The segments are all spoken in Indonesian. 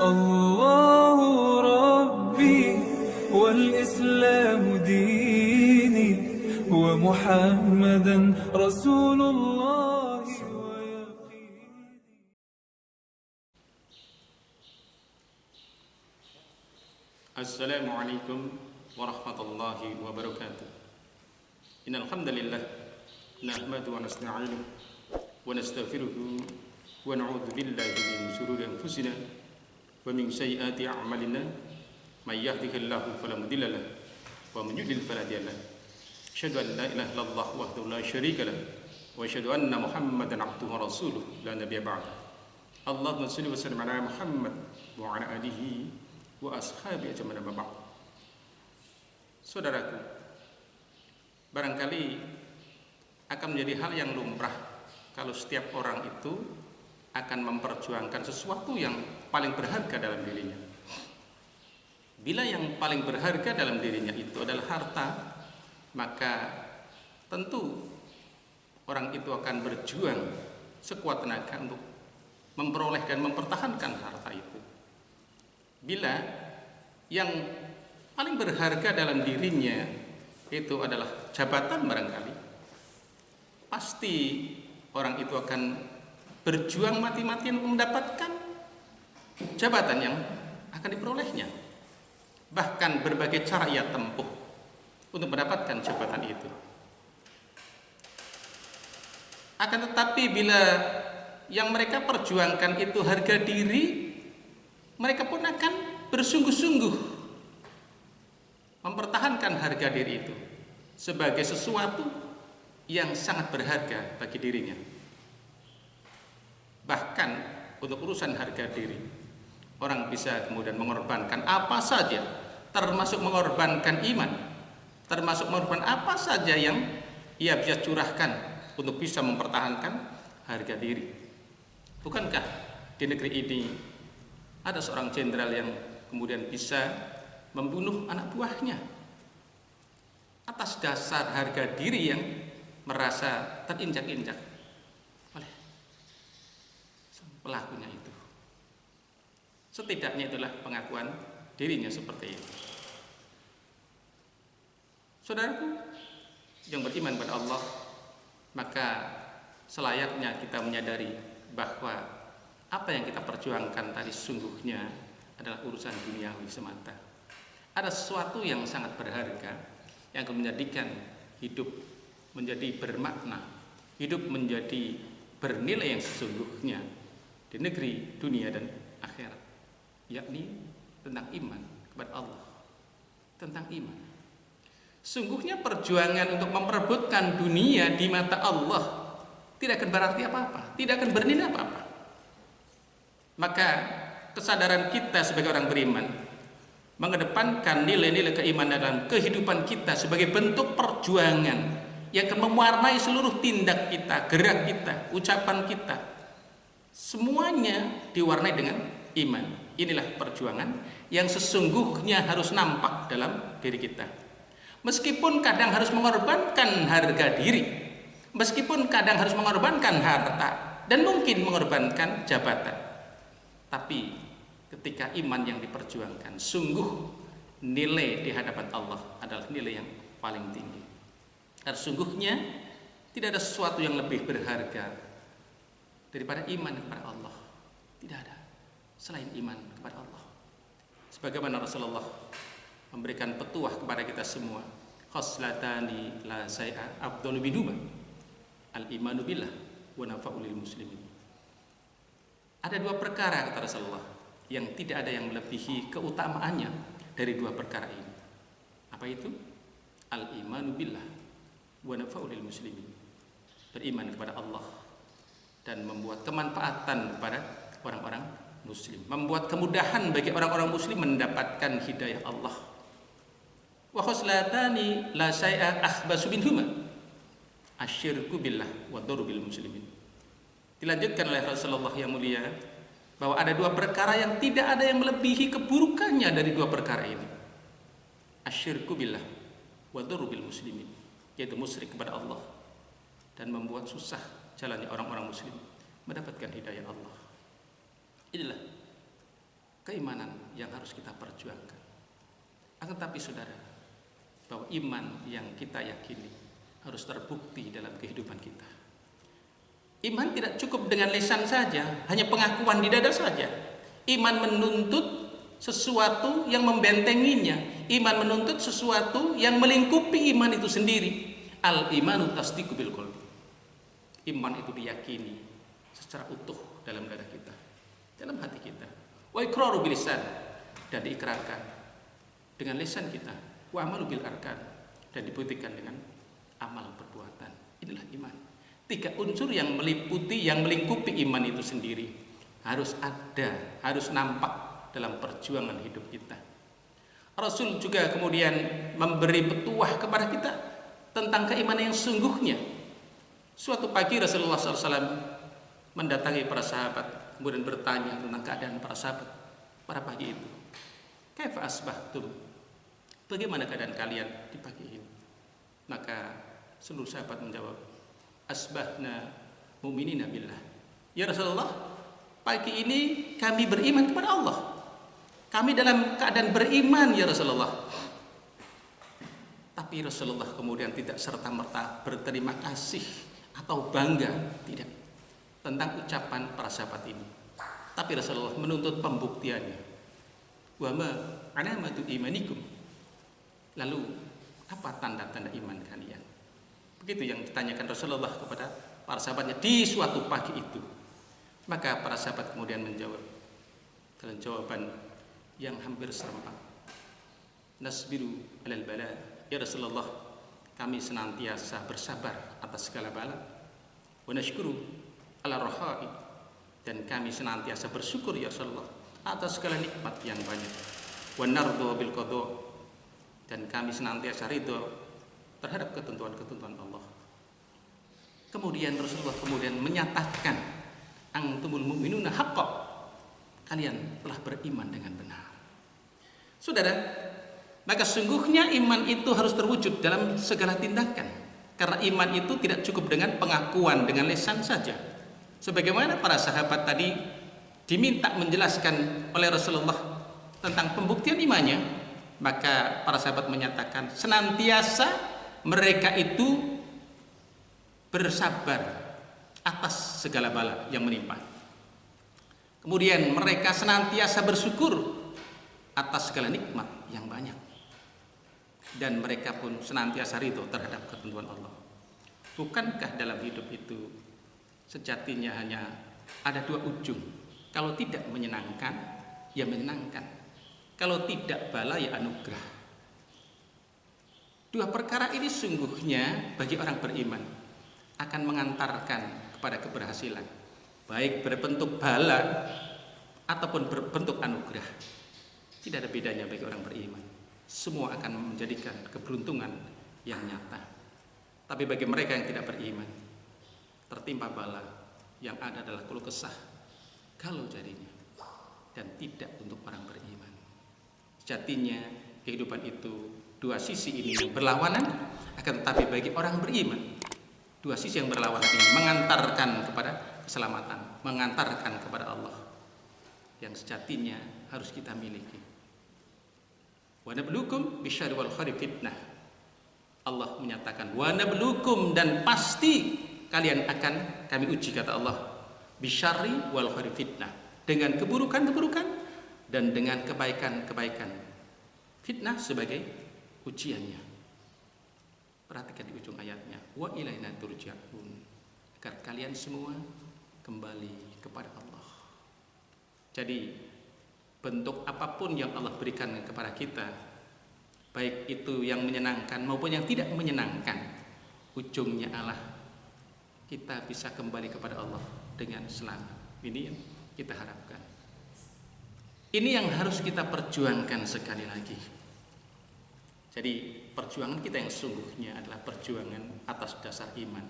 الله ربي والإسلام ديني ومحمدا رسول الله ويقيني. Assalamualaikum warahmatullahi wabarakatuh. Innal hamdalillah nahmaduhu wa nasta'inuhu wa nastaghfiruhu wa na'udzu billahi min shururi anfusina wa min sayyiati a'malina may yahdihillahu fala mudilla lahu wa man yudlil fala hadiya lahu. Asyhadu an la ilaha illallah wahdahu la syarika lahu wa asyhadu anna Muhammadan 'abduhu wa rasuluhu la nabiyya ba'da. Allahumma shalli wa sallim ala Muhammad wa ala alihi wa ashabi ajma'in amma ba'd. Saudaraku, barangkali akan menjadi hal yang lumrah kalau setiap orang itu akan memperjuangkan sesuatu yang paling berharga dalam dirinya. Bila yang paling berharga dalam dirinya itu adalah harta, maka tentu orang itu akan berjuang sekuat tenaga untuk memperoleh dan mempertahankan harta itu. Bila yang paling berharga dalam dirinya itu adalah jabatan barangkali, pasti orang itu akan berjuang mati-matian mendapatkan jabatan yang akan diperolehnya. Bahkan berbagai cara ia tempuh untuk mendapatkan jabatan itu. Akan tetapi bila yang mereka perjuangkan itu harga diri, mereka pun akan bersungguh-sungguh mempertahankan harga diri itu sebagai sesuatu yang sangat berharga bagi dirinya. Bahkan untuk urusan harga diri, orang bisa kemudian mengorbankan apa saja, termasuk mengorbankan iman, termasuk mengorbankan apa saja yang ia bisa curahkan untuk bisa mempertahankan harga diri. Bukankah di negeri ini ada seorang jenderal yang kemudian bisa membunuh anak buahnya atas dasar harga diri yang merasa terinjak-injak oleh pelakunya itu. Setidaknya itulah pengakuan dirinya seperti itu. Saudaraku yang beriman pada Allah, maka selayaknya kita menyadari bahwa apa yang kita perjuangkan tadi sungguhnya adalah urusan duniawi semata. Ada sesuatu yang sangat berharga yang akan menjadikan hidup menjadi bermakna, hidup menjadi bernilai yang sesungguhnya di negeri dunia dan akhirat, yakni tentang iman kepada Allah, tentang iman. Sungguhnya perjuangan untuk memperebutkan dunia di mata Allah tidak akan berarti apa-apa, tidak akan bernilai apa-apa. Maka kesadaran kita sebagai orang beriman mengedepankan nilai-nilai keimanan dalam kehidupan kita sebagai bentuk perjuangan yang akan mewarnai seluruh tindak kita, gerak kita, ucapan kita. Semuanya diwarnai dengan iman. Inilah perjuangan yang sesungguhnya harus nampak dalam diri kita. Meskipun kadang harus mengorbankan harga diri, meskipun kadang harus mengorbankan harta, dan mungkin mengorbankan jabatan, tapi ketika iman yang diperjuangkan, sungguh nilai di hadapan Allah adalah nilai yang paling tinggi. Karena sungguhnya tidak ada sesuatu yang lebih berharga daripada iman kepada Allah. Tidak ada selain iman kepada Allah. Sebagaimana Rasulullah memberikan petuah kepada kita semua, khoslatani la say'a afdalu minhuma al-imanu billah wa nafa'u lil muslimin. Ada dua perkara kata Rasulullah yang tidak ada yang melebihi keutamaannya dari dua perkara ini. Apa itu? Al-imanu billah wa nafa'u lil muslimin. Beriman kepada Allah dan membuat kemanfaatan kepada orang-orang muslim, membuat kemudahan bagi orang-orang muslim mendapatkan hidayah Allah. Wa khoslatani la syai'a akhbasu minhuma asyirku billah wa dhurru bil muslimin. Dilanjutkan oleh Rasulullah yang mulia bahwa ada dua perkara yang tidak ada yang melebihi keburukannya dari dua perkara ini. Asyirku billah wa dhurru bil muslimin, yaitu musyrik kepada Allah dan membuat susah jalannya orang-orang muslim mendapatkan hidayah Allah. Inilah keimanan yang harus kita perjuangkan. Akan tetapi saudara, bahwa iman yang kita yakini harus terbukti dalam kehidupan kita. Iman tidak cukup dengan lisan saja, hanya pengakuan di dada saja. Iman menuntut sesuatu yang membentenginya. Iman menuntut sesuatu yang melingkupi iman itu sendiri. Al-imanu tasdiqu bil qalbi. Iman itu diyakini secara utuh dalam dada kita, dalam hati kita. Wa iqraru bil lisan, dan diikrarkan dengan lisan kita. Wa amalu bil arkan, dan dibuktikan dengan amal perbuatan. Inilah iman. 3 unsur yang meliputi, yang melingkupi iman itu sendiri harus ada, harus nampak dalam perjuangan hidup kita. Rasul juga kemudian memberi petuah kepada kita tentang keimanan yang sungguhnya. Suatu pagi Rasulullah SAW mendatangi para sahabat, kemudian bertanya tentang keadaan para sahabat pada pagi itu. Kaifa asbahtum? Bagaimana keadaan kalian di pagi ini? Maka seluruh sahabat menjawab, asbahna mu'minina billah. Ya Rasulullah, pagi ini kami beriman kepada Allah. Kami dalam keadaan beriman ya Rasulullah. Tapi Rasulullah kemudian tidak serta-merta berterima kasih atau bangga, tidak, tentang ucapan para sahabat ini. Tapi Rasulullah menuntut pembuktiannya. Wa ma alamatu imanikum. Lalu apa tanda-tanda iman kalian? Begitu yang ditanyakan Rasulullah kepada para sahabatnya di suatu pagi itu. Maka para sahabat kemudian menjawab dengan jawaban yang hampir serempak. Nasbiru alal bala. Ya Rasulullah, kami senantiasa bersabar atas segala bala. Wa nashkuru ala raha'i, dan kami senantiasa bersyukur ya Rasulullah atas segala nikmat yang banyak. Wa nardu bil qada, dan kami senantiasa ridho terhadap ketentuan-ketentuan Allah. Kemudian Rasulullah kemudian menyatakan, antumul mu'minuna haqqan, kalian telah beriman dengan benar. Saudara, maka sungguhnya iman itu harus terwujud dalam segala tindakan. Karena iman itu tidak cukup dengan pengakuan dengan lisan saja. Sebagaimana para sahabat tadi diminta menjelaskan oleh Rasulullah tentang pembuktian imannya, maka para sahabat menyatakan senantiasa mereka itu bersabar atas segala bala yang menimpa. Kemudian mereka senantiasa bersyukur atas segala nikmat yang banyak, dan mereka pun senantiasa ridho terhadap ketentuan Allah. Bukankah dalam hidup itu sejatinya hanya ada 2 ujung? Kalau tidak menyenangkan, ya menyenangkan. Kalau tidak bala, ya anugerah. 2 perkara ini sungguhnya bagi orang beriman akan mengantarkan kepada keberhasilan, baik berbentuk bala ataupun berbentuk anugerah. Tidak ada bedanya bagi orang beriman. Semua akan menjadikan keberuntungan yang nyata. Tapi bagi mereka yang tidak beriman, tertimpa bala, yang ada adalah keluh kesah, kalau jadinya, dan tidak untuk orang beriman. Sejatinya kehidupan itu 2 sisi ini yang berlawanan, akan tetapi bagi orang beriman, 2 sisi yang berlawanan ini mengantarkan kepada keselamatan, mengantarkan kepada Allah, yang sejatinya harus kita miliki. Wa nabluukum bisyarri wal khairi fitnah. Allah menyatakan wa nabluukum, dan pasti kalian akan kami uji, kata Allah, bisyarri wal khairi fitnah, dengan keburukan-keburukan dan dengan kebaikan-kebaikan. Fitnah sebagai ujiannya. Perhatikan di ujung ayatnya, wa ilaina turja'un, agar kalian semua kembali kepada Allah. Jadi bentuk apapun yang Allah berikan kepada kita, baik itu yang menyenangkan maupun yang tidak menyenangkan, ujungnya adalah kita bisa kembali kepada Allah dengan selamat. Ini yang kita harapkan. Ini yang harus kita perjuangkan sekali lagi. Jadi perjuangan kita yang sungguhnya adalah perjuangan atas dasar iman.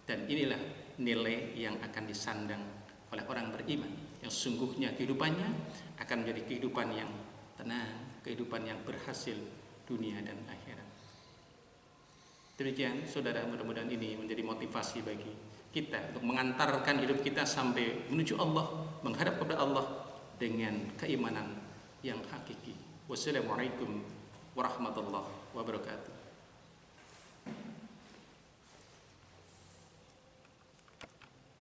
Dan inilah nilai yang akan disandang oleh orang beriman, yang sungguhnya kehidupannya akan menjadi kehidupan yang tenang, kehidupan yang berhasil dunia dan akhirat. Demikian saudara, mudah-mudahan ini menjadi motivasi bagi kita untuk mengantarkan hidup kita sampai menuju Allah, menghadap kepada Allah dengan keimanan yang hakiki. Wassalamualaikum warahmatullahi wabarakatuh.